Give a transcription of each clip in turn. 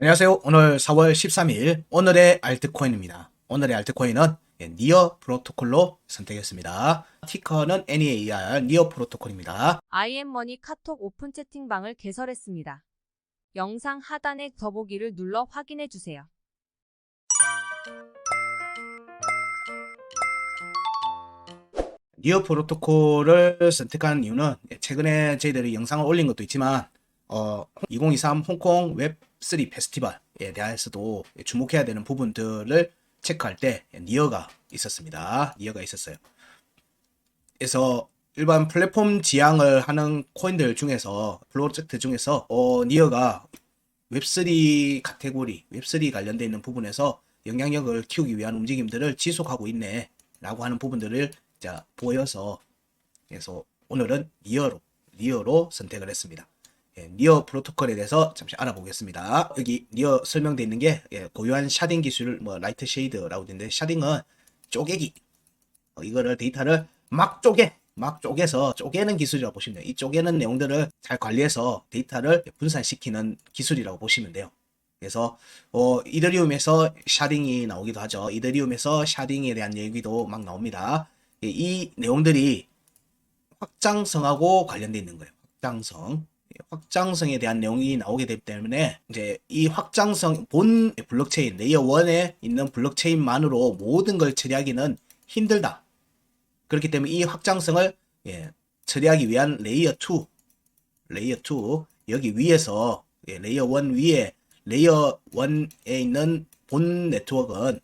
안녕하세요. 오늘 4월 13일 오늘의 알트코인입니다. 오늘의 알트코인은 니어 프로토콜로 선택했습니다. 티커는 NEAR 니어 프로토콜입니다. IM머니 카톡 오픈 채팅방을 개설했습니다. 영상 하단의 더보기를 눌러 확인해 주세요. 니어 프로토콜을 선택한 이유는 최근에 저희들이 영상을 올린 것도 있지만 2023 홍콩 웹3 페스티벌에 대해서도 주목해야 되는 부분들을 체크할 때 니어가 있었습니다. 니어가 있었어요. 그래서 일반 플랫폼 지향을 하는 코인들 중에서 프로젝트 중에서 니어가 웹3 카테고리, 웹3 관련되어 있는 부분에서 영향력을 키우기 위한 움직임들을 지속하고 있네 라고 하는 부분들을 자 보여서 그래서 오늘은 니어로 선택을 했습니다. 니어 프로토콜에 대해서 잠시 알아보겠습니다. 여기 니어 설명되어 있는 게 고유한 샤딩 기술, 라이트 쉐이드라고 되는데 샤딩은 쪼개기, 이거를 데이터를 막 쪼개서 쪼개는 기술이라고 보시면 돼요. 이 쪼개는 내용들을 잘 관리해서 데이터를 분산시키는 기술이라고 보시면 돼요. 그래서 이더리움에서 샤딩이 나오기도 하죠. 이더리움에서 샤딩에 대한 얘기도 막 나옵니다. 이 내용들이 확장성하고 관련되어 있는 거예요. 확장성에 대한 내용이 나오게 되기 때문에 이제 이 확장성 본 블록체인 레이어 1에 있는 블록체인만으로 모든 걸 처리하기는 힘들다. 그렇기 때문에 이 확장성을 처리하기 위한 레이어 2 여기 위에서 레이어 1 위에 레이어 1에 있는 본 네트워크는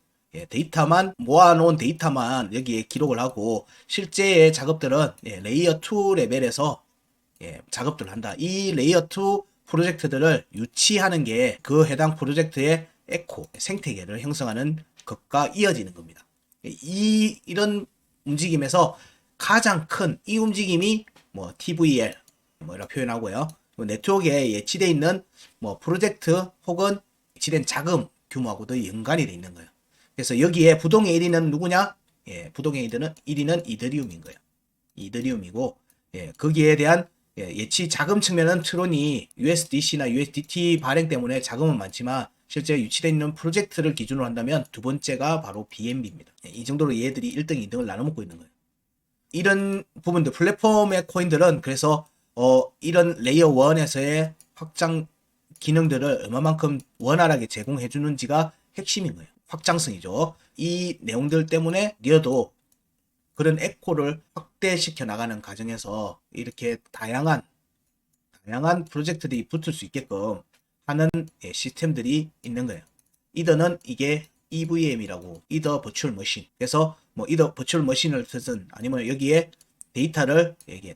데이터만 모아놓은 데이터만 여기에 기록을 하고 실제의 작업들은 레이어 2 레벨에서 작업들을 한다. 이 레이어 2 프로젝트들을 유치하는 게 그 해당 프로젝트의 에코 생태계를 형성하는 것과 이어지는 겁니다. 이런 움직임에서 가장 큰 이 움직임이 TVL 이라 표현하고요. 네트워크에 예치되어 있는 프로젝트 혹은 예치된 자금 규모하고도 연관이 되어 있는 거예요. 그래서 여기에 부동의 1위는 누구냐? 부동의 1위는 이더리움인 거예요. 이더리움이고 거기에 대한 예치 자금 측면은 트론이 USDC나 USDT 발행 때문에 자금은 많지만 실제 유치되어 있는 프로젝트를 기준으로 한다면 두 번째가 바로 BNB입니다. 이 정도로 얘들이 1등, 2등을 나눠 먹고 있는 거예요. 이런 부분들 플랫폼의 코인들은 그래서 이런 레이어 1에서의 확장 기능들을 얼마만큼 원활하게 제공해 주는지가 핵심인 거예요. 확장성이죠. 이 내용들 때문에 니어도 그런 에코를 확대시켜 나가는 과정에서 이렇게 다양한 프로젝트들이 붙을 수 있게끔 하는 시스템들이 있는 거예요. 이더는 이게 EVM이라고 이더 버추얼 머신. 그래서 이더 버추얼 머신을 쓰든 아니면 여기에 데이터를 이게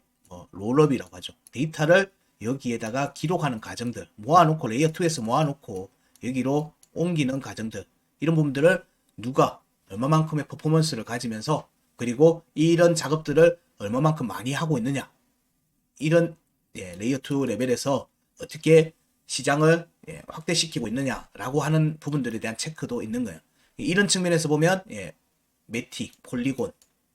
롤업이라고 하죠. 데이터를 여기에다가 기록하는 과정들 모아놓고 레이어 2에서 모아놓고 여기로 옮기는 과정들 이런 부분들을 누가 얼마만큼의 퍼포먼스를 가지면서 그리고 이런 작업들을 얼마만큼 많이 하고 있느냐 이런 레이어 2 레벨에서 어떻게 시장을 확대시키고 있느냐라고 하는 부분들에 대한 체크도 있는 거예요. 이런 측면에서 보면 매틱, 폴리곤,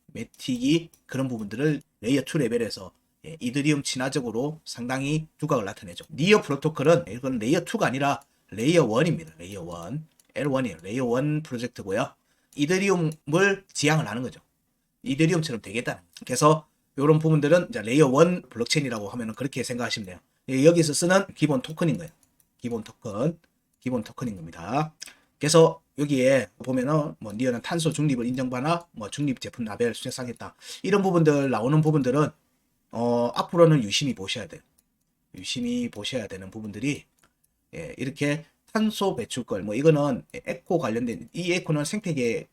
매틱이 그런 부분들을 레이어 2 레벨에서 이더리움 친화적으로 상당히 두각을 나타내죠. 니어 프로토콜은 이건 레이어 2가 아니라 레이어 1입니다. 레이어 1, L1이에요. 레이어 1 프로젝트고요. 이더리움을 지향을 하는 거죠. 이더리움처럼 되겠다. 그래서 이런 부분들은 이제 레이어 1 블록체인이라고 하면 그렇게 생각하시면 돼요. 여기서 쓰는 기본 토큰인 거예요. 기본 토큰인 겁니다. 그래서 여기에 보면은 니어는 탄소 중립을 인정받아 중립 제품 라벨 수정하겠다. 이런 부분들 나오는 부분들은 앞으로는 유심히 보셔야 돼요. 유심히 보셔야 되는 부분들이 이렇게 탄소 배출권 이거는 에코 관련된 이 에코는 생태계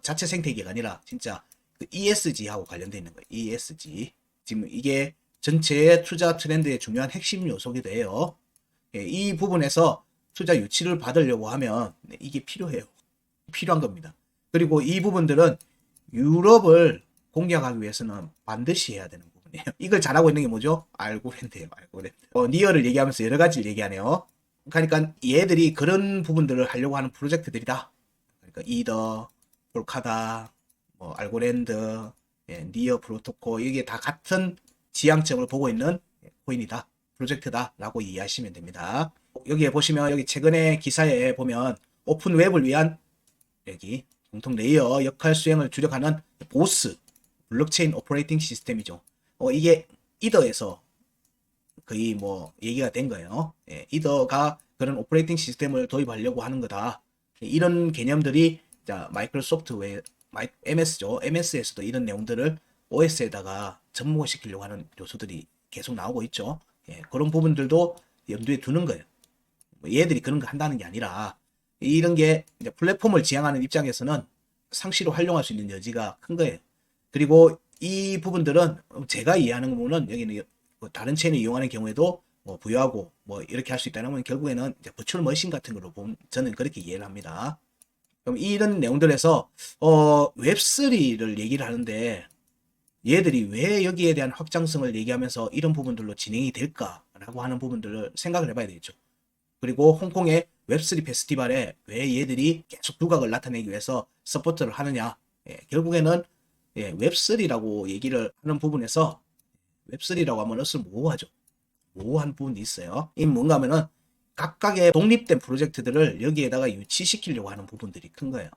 자체 생태계가 아니라 진짜 그 ESG하고 관련되어 있는 거예요. ESG. 지금 이게 전체의 투자 트렌드의 중요한 핵심 요소기도 해요. 이 부분에서 투자 유치를 받으려고 하면 이게 필요해요. 필요한 겁니다. 그리고 이 부분들은 유럽을 공략하기 위해서는 반드시 해야 되는 부분이에요. 이걸 잘하고 있는 게 뭐죠? 알고랜드예요. 알고랜드. 니어를 얘기하면서 여러 가지를 얘기하네요. 그러니까 얘들이 그런 부분들을 하려고 하는 프로젝트들이다. 그러니까 이더, 볼카다, 알고랜드, 니어 프로토콜 이게 다 같은 지향점을 보고 있는 코인이다. 프로젝트다 라고 이해하시면 됩니다. 여기에 보시면 여기 최근에 기사에 보면 오픈 웹을 위한 여기 공통 레이어 역할 수행을 주력하는 보스 블록체인 오퍼레이팅 시스템이죠. 이게 이더에서 거의 뭐 얘기가 된 거예요. 예, 이더가 그런 오퍼레이팅 시스템을 도입하려고 하는 거다. 이런 개념들이 자 마이크로소프트 외 MS죠. MS에서도 이런 내용들을 OS에다가 접목을 시키려고 하는 요소들이 계속 나오고 있죠. 예, 그런 부분들도 염두에 두는 거예요. 뭐 얘들이 그런 거 한다는 게 아니라 이런 게 이제 플랫폼을 지향하는 입장에서는 상시로 활용할 수 있는 여지가 큰 거예요. 그리고 이 부분들은 제가 이해하는 부분은 여기는 뭐 다른 체인을 이용하는 경우에도 뭐 부여하고 뭐 이렇게 할 수 있다는 건 결국에는 이제 버추얼 머신 같은 거로 보면 저는 그렇게 이해를 합니다. 그럼 이런 내용들에서 웹3를 얘기를 하는데 얘들이 왜 여기에 대한 확장성을 얘기하면서 이런 부분들로 진행이 될까라고 하는 부분들을 생각을 해봐야 되겠죠. 그리고 홍콩의 웹3 페스티벌에 왜 얘들이 계속 두각을 나타내기 위해서 서포트를 하느냐. 예, 결국에는 예, 웹3라고 얘기를 하는 부분에서 웹3라고 하면 어슬 모호하죠. 모호한 부분이 있어요. 이 뭔가 하면은 각각의 독립된 프로젝트들을 여기에다가 유치시키려고 하는 부분들이 큰 거예요.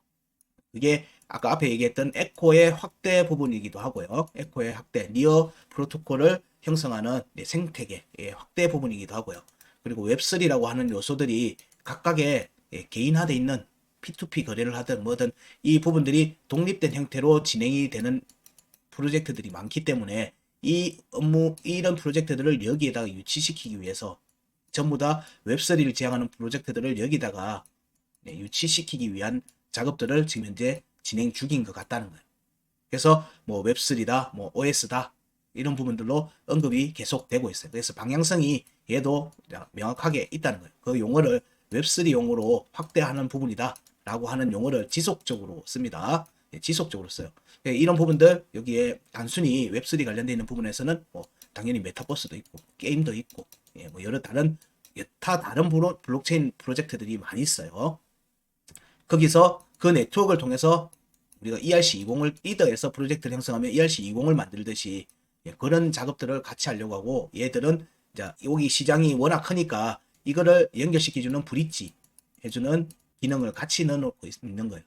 그게 아까 앞에 얘기했던 에코의 확대 부분이기도 하고요. 에코의 확대, 니어 프로토콜을 형성하는 생태계 확대 부분이기도 하고요. 그리고 웹3라고 하는 요소들이 각각의 개인화되어 있는 P2P 거래를 하든 뭐든 이 부분들이 독립된 형태로 진행이 되는 프로젝트들이 많기 때문에 이 업무, 이런 프로젝트들을 여기에다가 유치시키기 위해서 전부 다 웹3를 지향하는 프로젝트들을 여기다가 유치시키기 위한 작업들을 지금 현재 진행 중인 것 같다는 거예요. 그래서 뭐 웹3다, 뭐 OS다 이런 부분들로 언급이 계속되고 있어요. 그래서 방향성이 얘도 명확하게 있다는 거예요. 그 용어를 웹3 용어로 확대하는 부분이다 라고 하는 용어를 지속적으로 씁니다. 지속적으로 써요. 이런 부분들 여기에 단순히 웹3 관련되어 있는 부분에서는 뭐 당연히 메타버스도 있고 게임도 있고 뭐 여러 다른 여타 다른 블록체인 프로젝트들이 많이 있어요. 거기서 그 네트워크를 통해서 우리가 ERC20을 이더에서 프로젝트를 형성하면 ERC20을 만들듯이 그런 작업들을 같이 하려고 하고 얘들은 이제 여기 시장이 워낙 크니까 이거를 연결시켜주는 브릿지 해주는 기능을 같이 넣어놓고 있는 거예요.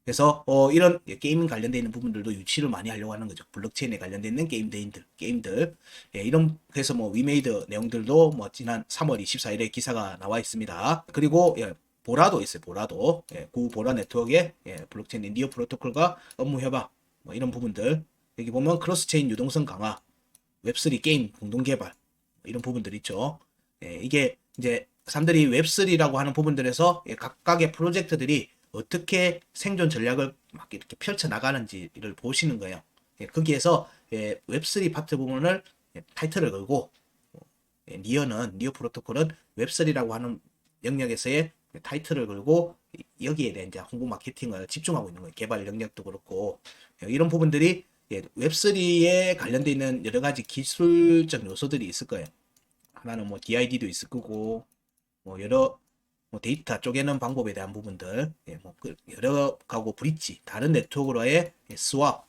그래서 이런 게임 관련되어 있는 부분들도 유치를 많이 하려고 하는 거죠. 블록체인에 관련되어 있는 게임들 이런 그래서 뭐 위메이드 내용들도 뭐 지난 3월 24일에 기사가 나와 있습니다. 그리고 보라도 있어요. 보라도 구 보라 네트워크의 블록체인 니어 프로토콜과 업무 협약 뭐 이런 부분들 여기 보면 크로스체인 유동성 강화 웹3 게임 공동 개발 이런 부분들 있죠. 이게 이제 사람들이 웹3라고 하는 부분들에서 각각의 프로젝트들이 어떻게 생존 전략을 막 이렇게 펼쳐 나가는지를 보시는 거예요. 거기에서 웹3 파트 부분을 타이틀을 걸고 니어 프로토콜은 웹3라고 하는 영역에서의 타이틀을 걸고 여기에 대한 이제 홍보 마케팅을 집중하고 있는 거예요. 개발 영역도 그렇고 이런 부분들이 웹3에 관련되어 있는 여러 가지 기술적 요소들이 있을 거예요. 하나는 뭐 DID도 있을 거고 뭐 여러 뭐 데이터 쪼개는 방법에 대한 부분들, 뭐 여러 가고 브릿지, 다른 네트워크로의 스왑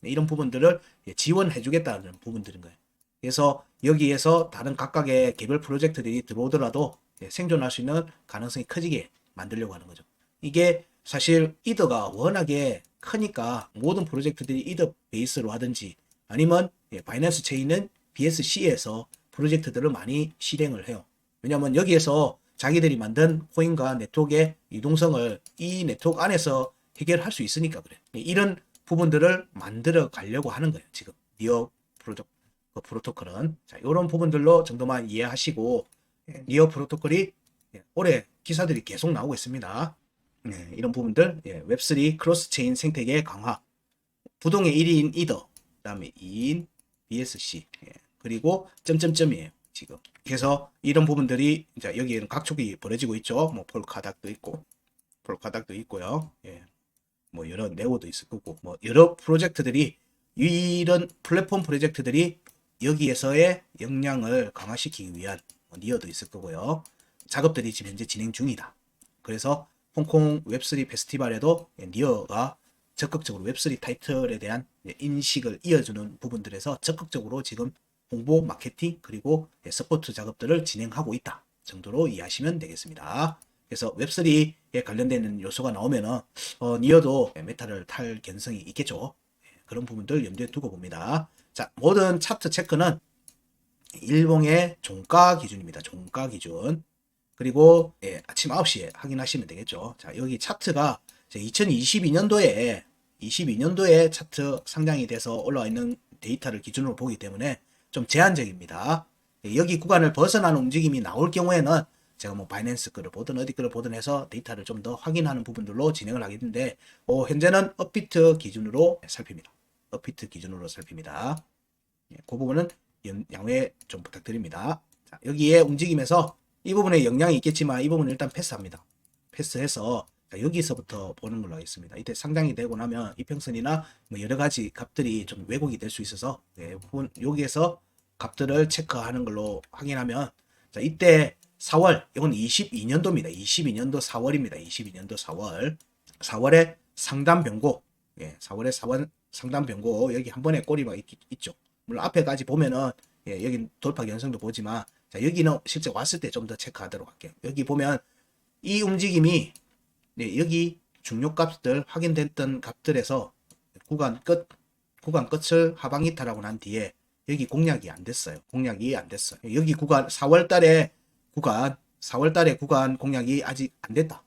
이런 부분들을 지원해주겠다는 부분들인 거예요. 그래서 여기에서 다른 각각의 개별 프로젝트들이 들어오더라도 생존할 수 있는 가능성이 커지게 만들려고 하는 거죠. 이게 사실 이더가 워낙에 크니까 모든 프로젝트들이 이더 베이스로 하든지 아니면 바이낸스 체인은 BSC에서 프로젝트들을 많이 실행을 해요. 왜냐하면 여기에서 자기들이 만든 코인과 네트워크의 유동성을 이 네트워크 안에서 해결할 수 있으니까 그래. 이런 부분들을 만들어 가려고 하는 거예요. 지금 니어 프로토콜은 자 이런 부분들로 정도만 이해하시고 니어 프로토콜이 올해 기사들이 계속 나오고 있습니다. 이런 부분들 웹3 크로스체인 생태계 강화 부동의 1위인 이더 그 다음에 2인 BSC 그리고 점점점이에요. 지금 그래서 이런 부분들이 이제 여기에는 각촉이 벌어지고 있죠. 뭐 폴카닥도 있고요. 뭐 여러 네오도 있을 거고 뭐 여러 프로젝트들이 이런 플랫폼 프로젝트들이 여기에서의 역량을 강화시키기 위한 니어도 있을 거고요. 작업들이 지금 현재 진행 중이다. 그래서 홍콩 웹3 페스티벌에도 니어가 적극적으로 웹3 타이틀에 대한 인식을 이어주는 부분들에서 적극적으로 지금 홍보, 마케팅, 그리고 서포트 작업들을 진행하고 있다. 정도로 이해하시면 되겠습니다. 그래서 웹3에 관련되는 요소가 나오면은 니어도 메타를 탈 가능성이 있겠죠. 그런 부분들 염두에 두고 봅니다. 자, 모든 차트 체크는 일봉의 종가 기준입니다. 종가 기준. 그리고 아침 9시에 확인하시면 되겠죠. 자, 여기 차트가 2022년도에 차트 상장이 돼서 올라와 있는 데이터를 기준으로 보기 때문에 좀 제한적입니다. 여기 구간을 벗어나는 움직임이 나올 경우에는 제가 뭐 바이낸스 거를 보든 어디 거를 보든 해서 데이터를 좀 더 확인하는 부분들로 진행을 하겠는데 현재는 업비트 기준으로 살핍니다. 업비트 기준으로 살핍니다. 그 부분은 양해 좀 부탁드립니다. 자, 여기에 움직임에서 이 부분에 영향이 있겠지만 이 부분은 일단 패스합니다. 패스해서 여기서부터 보는 걸로 하겠습니다. 이때 상장이 되고 나면 이평선이나 뭐 여러 가지 값들이 좀 왜곡이 될 수 있어서 여기에서 값들을 체크하는 걸로 확인하면 자, 이때 4월 이건 22년도입니다. 22년도 4월입니다. 22년도 4월 4월에 상단 변고 4월에 상단 변고 여기 한 번에 꼬리가 있죠. 물론 앞에까지 보면은 여기 돌파 견성도 보지만 자, 여기는 실제 왔을 때 좀 더 체크하도록 할게요. 여기 보면 이 움직임이 여기 중요값들 확인됐던 값들에서 구간 끝을 하방 이탈하고 난 뒤에 여기 공략이 안 됐어요. 공략이 안 됐어요. 여기 구간 4월달에 구간 공략이 아직 안 됐다.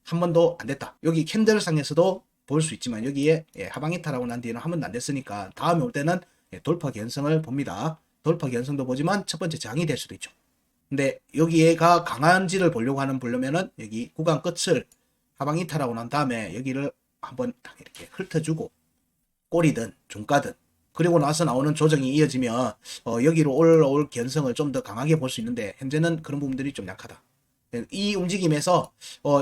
한 번도 안 됐다. 여기 캔들상에서도 볼 수 있지만 여기에 하방 이탈하고 난 뒤에는 한 번도 안 됐으니까 다음에 올 때는 돌파 견성을 봅니다. 돌파 견성도 보지만 첫 번째 저항이 될 수도 있죠. 근데 여기가 강한지를 보려면은 여기 구간 끝을 하방 이탈하고 난 다음에 여기를 한번 이렇게 훑어주고 꼬리든 종가든 그리고 나서 나오는 조정이 이어지면 여기로 올라올 견성을 좀 더 강하게 볼 수 있는데 현재는 그런 부분들이 좀 약하다. 이 움직임에서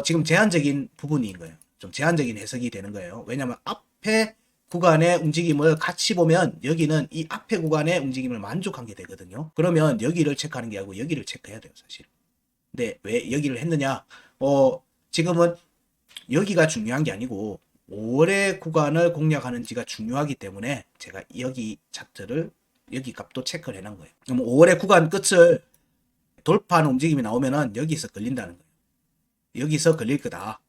지금 제한적인 부분인 거예요. 좀 제한적인 해석이 되는 거예요. 왜냐하면 앞에 구간의 움직임을 같이 보면 여기는 이 앞에 구간의 움직임을 만족한 게 되거든요. 그러면 여기를 체크하는 게 아니고 여기를 체크해야 돼요, 사실. 근데 왜 여기를 했느냐? 지금은 여기가 중요한 게 아니고 5월의 구간을 공략하는지가 중요하기 때문에 제가 여기 차트를 여기 값도 체크를 해놓은 거예요. 그럼 5월의 구간 끝을 돌파하는 움직임이 나오면은 여기서 걸린다는 거예요. 여기서 걸릴 거다.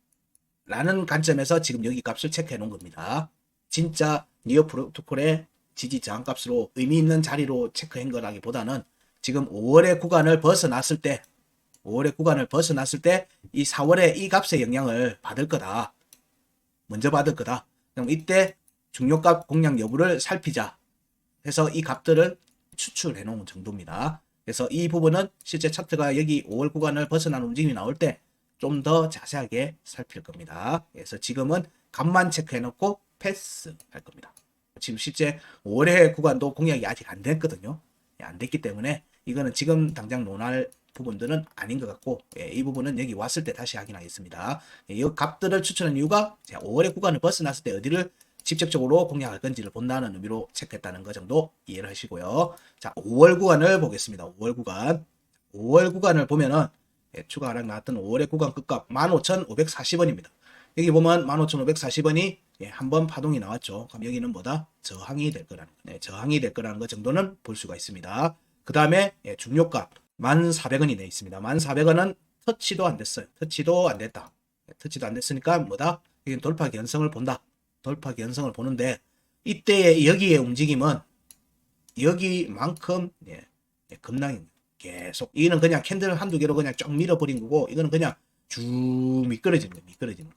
라는 관점에서 지금 여기 값을 체크해 놓은 겁니다. 진짜 니어 프로토콜의 지지 저항 값으로 의미 있는 자리로 체크한 거라기보다는 지금 5월의 구간을 벗어났을 때 이 4월에 이 값의 영향을 받을 거다. 먼저 받을 거다. 그럼 이때 중요값 공략 여부를 살피자 해서 이 값들을 추출해 놓은 정도입니다. 그래서 이 부분은 실제 차트가 여기 5월 구간을 벗어나는 움직임이 나올 때 좀 더 자세하게 살필 겁니다. 그래서 지금은 값만 체크해 놓고 패스 할 겁니다. 지금 실제 5월의 구간도 공략이 아직 안 됐거든요. 안 됐기 때문에 이거는 지금 당장 논할 부분들은 아닌 것 같고 이 부분은 여기 왔을 때 다시 확인하겠습니다. 이 값들을 추천한 이유가 5월의 구간을 벗어났을 때 어디를 직접적으로 공략할 건지를 본다는 의미로 체크했다는 것 정도 이해를 하시고요. 자, 5월 구간을 보겠습니다. 5월 구간을 보면은 추가 하락 나왔던 5월의 구간 끝값 15,540원입니다. 여기 보면 15,540원이 한번 파동이 나왔죠. 그럼 여기는 뭐다? 저항이 될 거라는 거. 저항이 될 거라는 것 정도는 볼 수가 있습니다. 그 다음에 중요값 1,400원이 있습니다. 1,400원은 터치도 안 됐어요. 터치도 안 됐다. 터치도 안 됐으니까 뭐다? 여기 돌파 견성을 본다. 돌파 견성을 보는데 이때의 여기의 움직임은 여기만큼 급락입니다. 계속 이거는 그냥 캔들 한두 개로 그냥 쫙 밀어버린 거고 이거는 그냥 쭉 미끄러지는 거예요.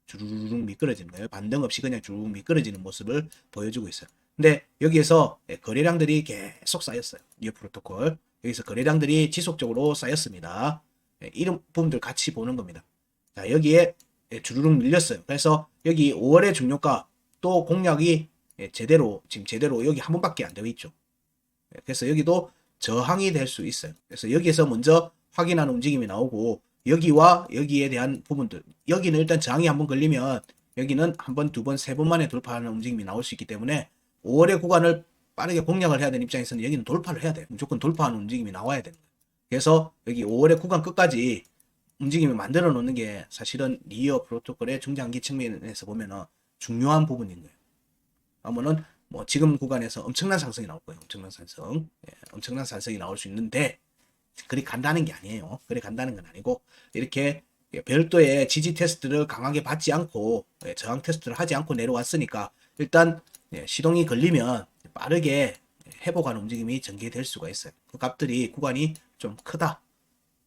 주르륵 미끄러지는 거예요. 반등 없이 그냥 쭉 미끄러지는 모습을 보여주고 있어요. 근데 여기에서 거래량들이 계속 쌓였어요. 이 프로토콜 여기서 거래량들이 지속적으로 쌓였습니다. 이런 부분들 같이 보는 겁니다. 자, 여기에 주르륵 밀렸어요. 그래서 여기 5월의 중요가 또 공략이 지금 제대로 여기 한 번밖에 안 되어 있죠. 그래서 여기도 저항이 될 수 있어요. 그래서 여기에서 먼저 확인하는 움직임이 나오고 여기와 여기에 대한 부분들 여기는 일단 저항이 한번 걸리면 여기는 한 번, 두 번, 세 번 만에 돌파하는 움직임이 나올 수 있기 때문에 5월의 구간을 빠르게 공략을 해야 되는 입장에서는 여기는 돌파를 해야 돼요. 무조건 돌파하는 움직임이 나와야 되는 거예요. 그래서 여기 5월의 구간 끝까지 움직임을 만들어 놓는 게 사실은 니어 프로토콜의 중장기 측면에서 보면은 중요한 부분인 거예요. 그러면은 지금 구간에서 엄청난 상승이 나올 거예요. 엄청난 상승이 나올 수 있는데 그리 간다는 게 아니에요. 그리 간다는 건 아니고 이렇게 별도의 지지 테스트를 강하게 받지 않고 저항 테스트를 하지 않고 내려왔으니까 일단 시동이 걸리면 빠르게 회복하는 움직임이 전개될 수가 있어요. 그 값들이 구간이 좀 크다.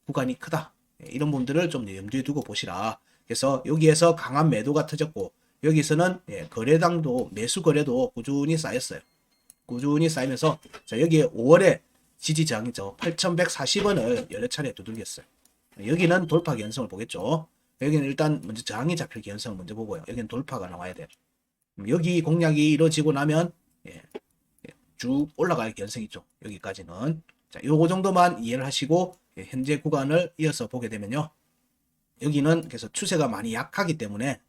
구간이 크다. 이런 분들을 좀 염두에 두고 보시라. 그래서 여기에서 강한 매도가 터졌고 여기서는 거래량도 매수 거래도 꾸준히 쌓였어요. 꾸준히 쌓이면서 자 여기에 5월에 지지 저항이죠. 8140원을 여러 차례 두들겼어요. 여기는 돌파 개연성을 보겠죠. 여기는 일단 먼저 저항이 잡힐 개연성을 먼저 보고요. 여기는 돌파가 나와야 돼요. 여기 공략이 이루어지고 나면 쭉 올라갈 개연성이 있죠. 여기까지는. 자, 요거 정도만 이해를 하시고 현재 구간을 이어서 보게 되면요. 여기는 그래서 추세가 많이 약하기 때문에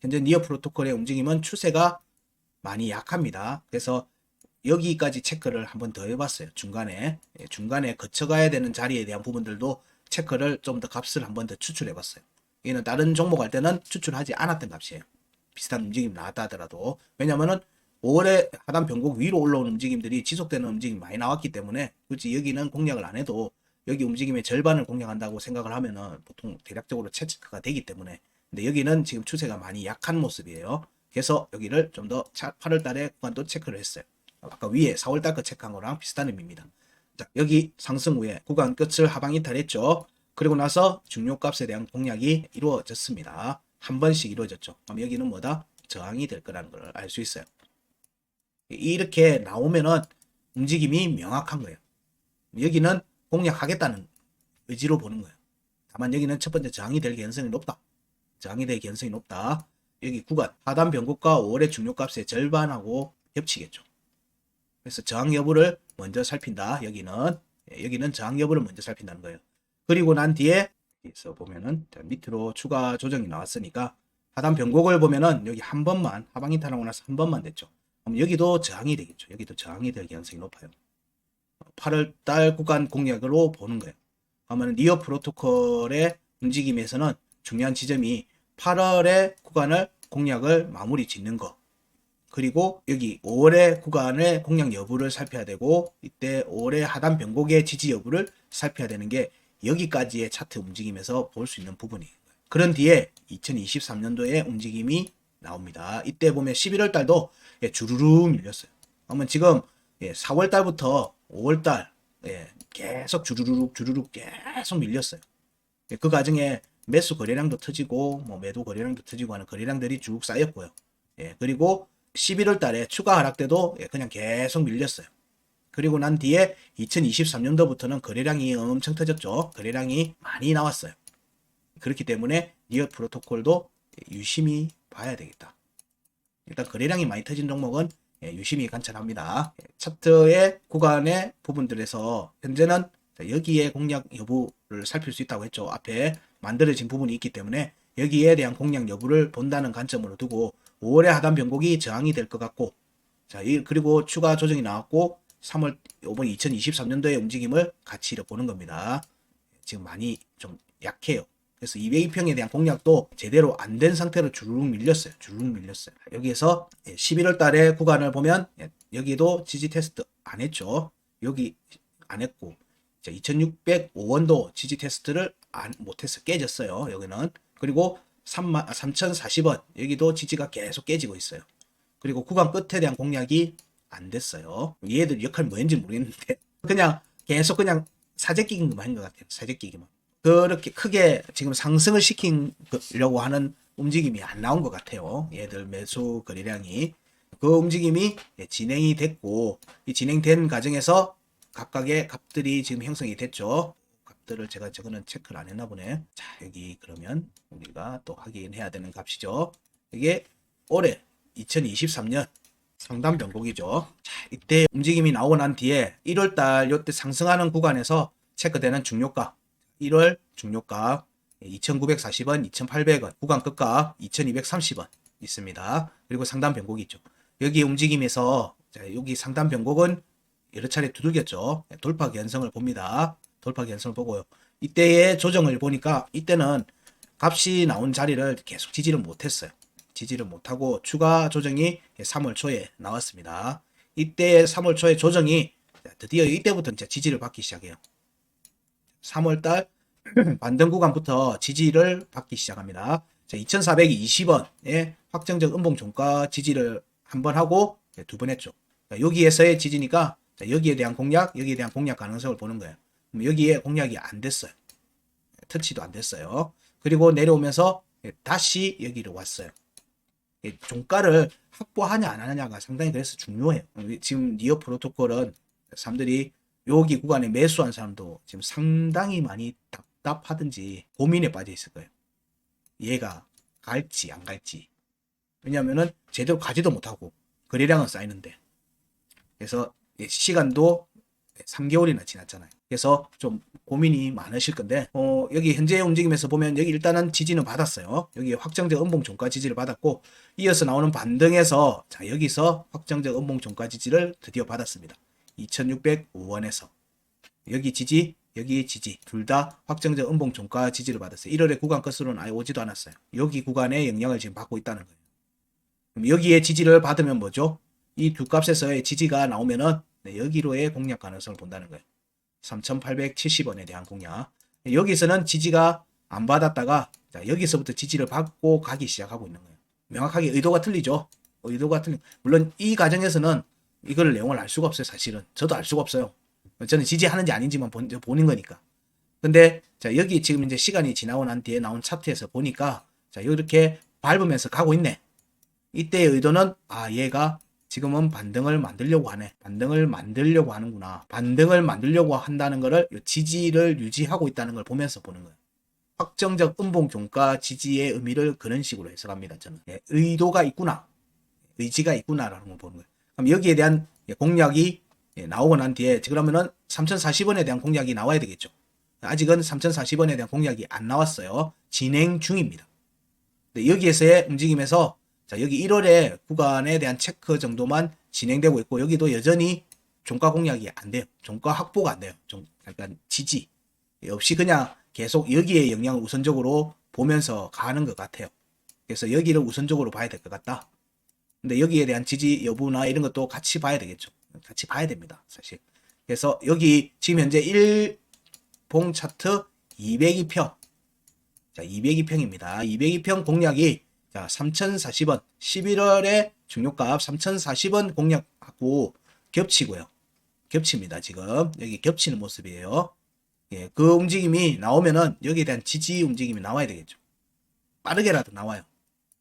현재 니어 프로토콜의 움직임은 추세가 많이 약합니다. 그래서 여기까지 체크를 한번 더 해봤어요. 중간에 거쳐가야 되는 자리에 대한 부분들도 체크를 좀 더 값을 한번 더 추출해봤어요. 이는 다른 종목 할 때는 추출하지 않았던 값이에요. 비슷한 움직임 나왔다 하더라도. 왜냐면은 5월에 하단 변곡 위로 올라오는 움직임들이 지속되는 움직임이 많이 나왔기 때문에 굳이 여기는 공략을 안 해도 여기 움직임의 절반을 공략한다고 생각을 하면은 보통 대략적으로 체크가 되기 때문에. 근데 여기는 지금 추세가 많이 약한 모습이에요. 그래서 여기를 좀 더 8월 달에 구간도 체크를 했어요. 아까 위에 4월 달 거 체크한 거랑 비슷한 의미입니다. 자, 여기 상승 후에 구간 끝을 하방 이탈했죠. 그리고 나서 중요값에 대한 공략이 이루어졌습니다. 한 번씩 이루어졌죠. 그럼 여기는 뭐다? 저항이 될 거라는 걸 알 수 있어요. 이렇게 나오면은 움직임이 명확한 거예요. 여기는 공략하겠다는 의지로 보는 거예요. 다만 여기는 첫 번째 저항이 될 개연성이 높다. 저항이 될 개연성이 높다. 여기 구간 하단 변곡과 5월의 중요값의 절반하고 겹치겠죠. 그래서 저항 여부를 먼저 살핀다. 여기는 저항 여부를 먼저 살핀다는 거예요. 그리고 난 뒤에 여기서 보면은 밑으로 추가 조정이 나왔으니까 하단 변곡을 보면은 여기 한 번만 하방 이탈하고 나서 한 번만 됐죠. 그럼 여기도 저항이 되겠죠. 여기도 저항이 될 가능성이 높아요. 8월 달 구간 공략으로 보는 거예요. 그러면 니어 프로토콜의 움직임에서는 중요한 지점이 8월의 구간을 공략을 마무리 짓는 거. 그리고 여기 5월의 구간의 공략 여부를 살펴야 되고 이때 5월의 하단 변곡의 지지 여부를 살펴야 되는 게 여기까지의 차트 움직임에서 볼 수 있는 부분이에요. 그런 뒤에 2023년도의 움직임이 나옵니다. 이때 보면 11월 달도 주르륵 밀렸어요. 그러면 지금 4월 달부터 5월 달 계속 주르륵 계속 밀렸어요. 그 과정에 매수 거래량도 터지고 뭐 매도 거래량도 터지고 하는 거래량들이 쭉 쌓였고요. 그리고 11월 달에 추가 하락 때도 그냥 계속 밀렸어요. 그리고 난 뒤에 2023년도부터는 거래량이 엄청 터졌죠. 거래량이 많이 나왔어요. 그렇기 때문에 니어 프로토콜도 유심히 봐야 되겠다. 일단 거래량이 많이 터진 종목은 유심히 관찰합니다. 차트의 구간의 부분들에서 현재는 여기에 공략 여부를 살필 수 있다고 했죠. 앞에 만들어진 부분이 있기 때문에 여기에 대한 공략 여부를 본다는 관점으로 두고 5월의 하단 변곡이 저항이 될 것 같고 자 그리고 추가 조정이 나왔고 3월 이번 2023년도의 움직임을 같이 보는 겁니다. 지금 많이 좀 약해요. 그래서 202평에 대한 공략도 제대로 안 된 상태로 주르륵 밀렸어요. 여기에서 11월 달에 구간을 보면 여기도 지지 테스트 안 했죠. 여기 안 했고 2605원도 지지 테스트를 못해서 깨졌어요. 여기는. 그리고 3040원 여기도 지지가 계속 깨지고 있어요. 그리고 구간 끝에 대한 공략이 안 됐어요. 얘들 역할이 뭐인지 모르겠는데 그냥 계속 그냥 사재 끼기만 한 것 같아요. 사재 끼기만. 그렇게 크게 지금 상승을 시키려고 하는 움직임이 안 나온 것 같아요. 얘들 매수 거래량이. 그 움직임이 진행이 됐고 이 진행된 과정에서 각각의 값들이 지금 형성이 됐죠. 값들을 제가 저거는 체크를 안 했나 보네. 자 여기 그러면 우리가 또 확인해야 되는 값이죠. 이게 올해 2023년 상단 변곡이죠. 자, 이때 움직임이 나오고 난 뒤에 1월달 이때 상승하는 구간에서 체크되는 중요가 1월 중요가 2,940원, 2,800원, 구간 끝값 2,230원 있습니다. 그리고 상단 변곡이 있죠. 여기 움직임에서 자, 여기 상단 변곡은 여러 차례 두들겼죠. 돌파 개연성을 봅니다. 돌파 개연성을 보고요. 이때의 조정을 보니까 이때는 값이 나온 자리를 계속 지지를 못했어요. 지지를 못하고 추가 조정이 3월 초에 나왔습니다. 이때 3월 초에 조정이 드디어 이때부터 이제 지지를 받기 시작해요. 3월달 반등 구간부터 지지를 받기 시작합니다. 자, 2420원에 확정적 음봉 종가 지지를 한 번 하고 두 번 했죠. 자, 여기에서의 지지니까 자, 여기에 대한 공략 가능성을 보는 거예요. 그럼 여기에 공략이 안 됐어요. 터치도 안 됐어요. 그리고 내려오면서 다시 여기로 왔어요. 종가를 확보하냐 안 하냐가 상당히 그래서 중요해요. 지금 니어 프로토콜은 사람들이 여기 구간에 매수한 사람도 지금 상당히 많이 답답하든지 고민에 빠져 있을 거예요. 얘가 갈지 안 갈지. 왜냐면은 제대로 가지도 못하고 거래량은 쌓이는데. 그래서 시간도 3개월이나 지났잖아요. 그래서 좀 고민이 많으실 건데 여기 현재 움직임에서 보면 여기 일단은 지지는 받았어요. 여기 확정적 음봉 종가 지지를 받았고 이어서 나오는 반등에서 자 여기서 확정적 음봉 종가 지지를 드디어 받았습니다. 2605원에서 여기 지지 여기 지지 둘 다 확정적 음봉 종가 지지를 받았어요. 1월에 구간 끝으로는 아예 오지도 않았어요. 여기 구간에 영향을 지금 받고 있다는 거예요. 그럼 여기에 지지를 받으면 뭐죠? 이 두 값에서의 지지가 나오면은 여기로의 공략 가능성을 본다는 거예요. 3870원에 대한 공략. 여기서는 지지가 안 받았다가 자, 여기서부터 지지를 받고 가기 시작하고 있는 거예요. 명확하게 의도가 틀리죠. 의도가 틀린. 물론 이 과정에서는 이걸 내용을 알 수가 없어요. 사실은 저도 알 수가 없어요. 저는 지지하는지 아닌지만 보는 거니까. 근데 자 여기 지금 이제 시간이 지나고 난 뒤에 나온 차트에서 보니까 자 이렇게 밟으면서 가고 있네. 이때의 의도는 아 얘가 지금은 반등을 만들려고 하네. 반등을 만들려고 하는구나. 반등을 만들려고 한다는 거를 지지를 유지하고 있다는 걸 보면서 보는 거예요. 확정적 음봉 종가 지지의 의미를 그런 식으로 해석합니다. 저는 의도가 있구나. 의지가 있구나라는 걸 보는 거예요. 그럼 여기에 대한 공략이 나오고 난 뒤에 그러면은 3040원에 대한 공략이 나와야 되겠죠. 아직은 3040원에 대한 공략이 안 나왔어요. 진행 중입니다. 여기에서의 움직임에서 자, 여기 1월에 구간에 대한 체크 정도만 진행되고 있고 여기도 여전히 종가 공략이 안 돼요. 종가 확보가 안 돼요. 약간 지지 없이 그냥 계속 여기에 영향을 우선적으로 보면서 가는 것 같아요. 그래서 여기를 우선적으로 봐야 될 것 같다. 근데 여기에 대한 지지 여부나 이런 것도 같이 봐야 되겠죠. 같이 봐야 됩니다. 사실. 그래서 여기 지금 현재 1봉 차트 202평. 자, 202평입니다. 202평 공략이 자, 3040원. 11월에 중요값 3040원 공략하고 겹치고요. 겹칩니다. 지금. 여기 겹치는 모습이에요. 예, 그 움직임이 나오면은 여기에 대한 지지 움직임이 나와야 되겠죠. 빠르게라도 나와요.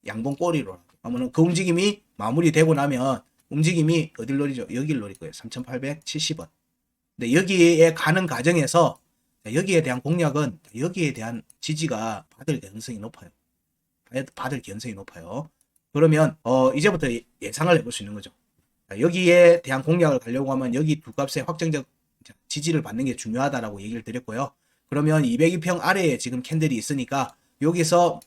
양봉 꼬리로. 그러면 그 움직임이 마무리되고 나면 움직임이 어딜 노리죠? 여기를 노릴 거예요. 3870원. 근데 여기에 가는 과정에서 여기에 대한 공략은 여기에 대한 지지가 받을 가능성이 높아요. 받을 가능성이 높아요. 그러면 이제부터 예상을 해볼 수 있는 거죠. 여기에 대한 공략을 가려고 하면 여기 두 값의 확정적 지지를 받는 게 중요하다라고 얘기를 드렸고요. 그러면 202평 아래에 지금 캔들이 있으니까 여기서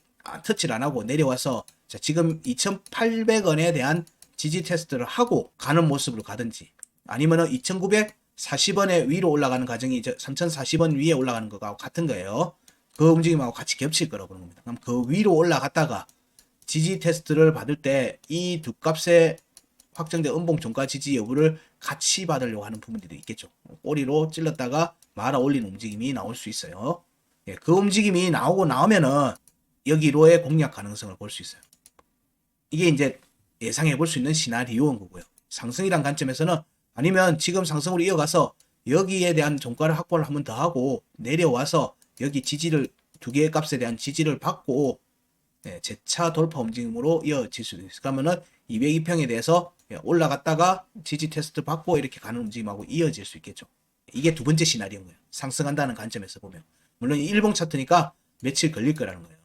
터치를 안 하고 내려와서 자, 지금 2800원에 대한 지지 테스트를 하고 가는 모습으로 가든지 아니면은 2940원에 위로 올라가는 과정이 3040원 위에 올라가는 거하고 같은 거예요. 그 움직임하고 같이 겹칠 거라고 보는 겁니다. 그럼 그 위로 올라갔다가 지지 테스트를 받을 때 이 두 값의 확정된 음봉 종가 지지 여부를 같이 받으려고 하는 부분들이 있겠죠. 꼬리로 찔렀다가 말아 올리는 움직임이 나올 수 있어요. 예, 그 움직임이 나오면은 여기로의 공략 가능성을 볼 수 있어요. 이게 이제 예상해 볼 수 있는 시나리오인 거고요. 상승이란 관점에서는 아니면 지금 상승으로 이어가서 여기에 대한 종가를 확보를 한 번 더 하고 내려와서 여기 지지를 두 개의 값에 대한 지지를 받고 재차 돌파 움직임으로 이어질 수도 있어요. 그러면은 202평에 대해서 올라갔다가 지지 테스트 받고 이렇게 가는 움직임하고 이어질 수 있겠죠. 이게 두 번째 시나리오인 거예요. 상승한다는 관점에서 보면. 물론 일봉 차트니까 며칠 걸릴 거라는 거예요.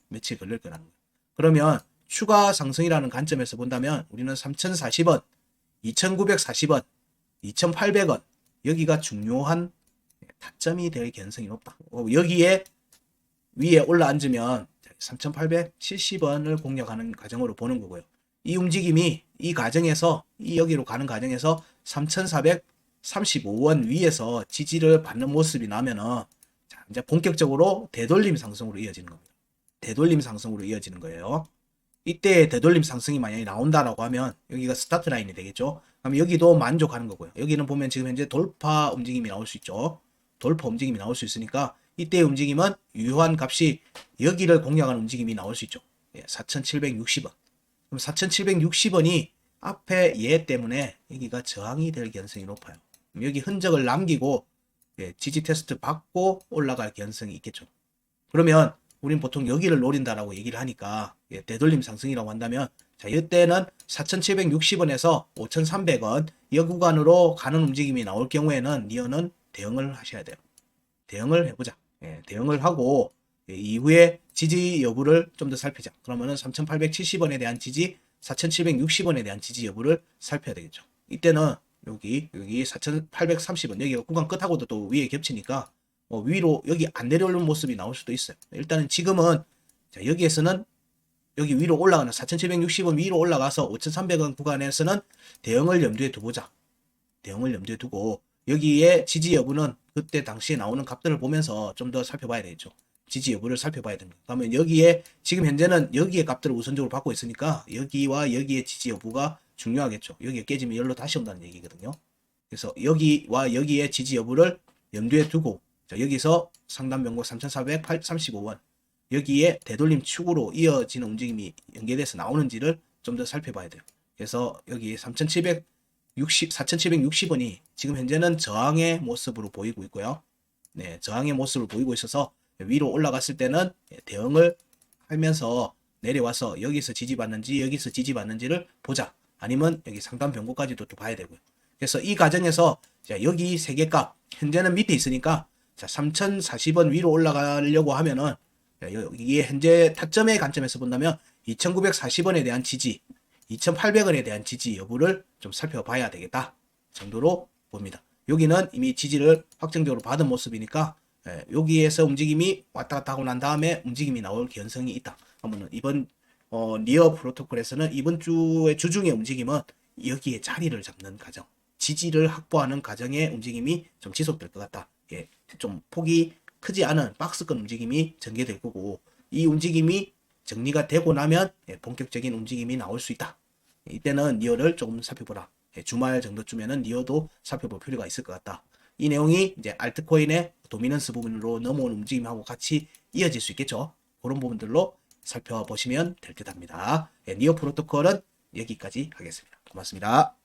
며칠 걸릴 거라는 거예요. 그러면 추가 상승이라는 관점에서 본다면 우리는 3040원, 2940원, 2800원 여기가 중요한 타점이 될 가능성이 높다. 여기에 위에 올라앉으면 3870원을 공략하는 과정으로 보는 거고요. 이 움직임이 이 과정에서 이 여기로 가는 과정에서 3435원 위에서 지지를 받는 모습이 나면은 자, 이제 본격적으로 되돌림 상승으로 이어지는 겁니다. 되돌림 상승으로 이어지는 거예요. 이때 되돌림 상승이 만약에 나온다라고 하면 여기가 스타트 라인이 되겠죠. 그럼 여기도 만족하는 거고요. 여기는 보면 지금 현재 돌파 움직임이 나올 수 있죠. 돌파 움직임이 나올 수 있으니까 이때의 움직임은 유효한 값이 여기를 공략하는 움직임이 나올 수 있죠. 4760원. 그럼 4760원이 앞에 얘 때문에 여기가 저항이 될 가능성이 높아요. 여기 흔적을 남기고 지지 테스트 받고 올라갈 가능성이 있겠죠. 그러면 우린 보통 여기를 노린다라고 얘기를 하니까 되돌림 상승이라고 한다면 자, 이때는 4,760원에서 5,300원 이 구간으로 가는 움직임이 나올 경우에는 니어는 대응을 하셔야 돼요. 대응을 해보자. 대응을 하고 이후에 지지 여부를 좀 더 살피자. 그러면은 3,870원에 대한 지지, 4,760원에 대한 지지 여부를 살펴야 되겠죠. 이때는 여기 4,830원 여기가 구간 끝하고도 또 위에 겹치니까 위로 여기 안 내려오는 모습이 나올 수도 있어요. 일단은 지금은 자, 여기에서는 여기 위로 올라가는 4,760원 위로 올라가서 5,300원 구간에서는 대응을 염두에 두보자. 대응을 염두에 두고 여기에 지지 여부는 그때 당시에 나오는 값들을 보면서 좀 더 살펴봐야 되겠죠. 지지 여부를 살펴봐야 됩니다. 그러면 여기에 지금 현재는 여기에 값들을 우선적으로 받고 있으니까 여기와 여기에 지지 여부가 중요하겠죠. 여기에 깨지면 열로 다시 온다는 얘기거든요. 그래서 여기와 여기에 지지 여부를 염두에 두고 자, 여기서 상단 변곡 3,435원 여기에 되돌림 축으로 이어지는 움직임이 연계돼서 나오는지를 좀 더 살펴봐야 돼요. 그래서 여기 4,760원이 지금 현재는 저항의 모습으로 보이고 있고요. 네, 저항의 모습을 보이고 있어서 위로 올라갔을 때는 대응을 하면서 내려와서 여기서 지지받는지 여기서 지지받는지를 보자. 아니면 여기 상단 변곡까지도 또 봐야 되고요. 그래서 이 과정에서 자, 여기 세 개 값 현재는 밑에 있으니까 자, 3,040원 위로 올라가려고 하면은 여기에 현재 타점의 관점에서 본다면 2,940원에 대한 지지, 2,800원에 대한 지지 여부를 좀 살펴봐야 되겠다 정도로 봅니다. 여기는 이미 지지를 확정적으로 받은 모습이니까 여기에서 움직임이 왔다 갔다 하고 난 다음에 움직임이 나올 가능성이 있다. 그러면 이번 니어 프로토콜에서는 이번 주의 주중의 움직임은 여기에 자리를 잡는 과정, 지지를 확보하는 과정의 움직임이 좀 지속될 것 같다. 좀 폭이 크지 않은 박스권 움직임이 전개될 거고 이 움직임이 정리가 되고 나면 본격적인 움직임이 나올 수 있다. 이때는 니어를 조금 살펴보라. 주말 정도쯤에는 니어도 살펴볼 필요가 있을 것 같다. 이 내용이 이제 알트코인의 도미넌스 부분으로 넘어오는 움직임하고 같이 이어질 수 있겠죠. 그런 부분들로 살펴보시면 될 듯 합니다. 니어 프로토콜은 여기까지 하겠습니다. 고맙습니다.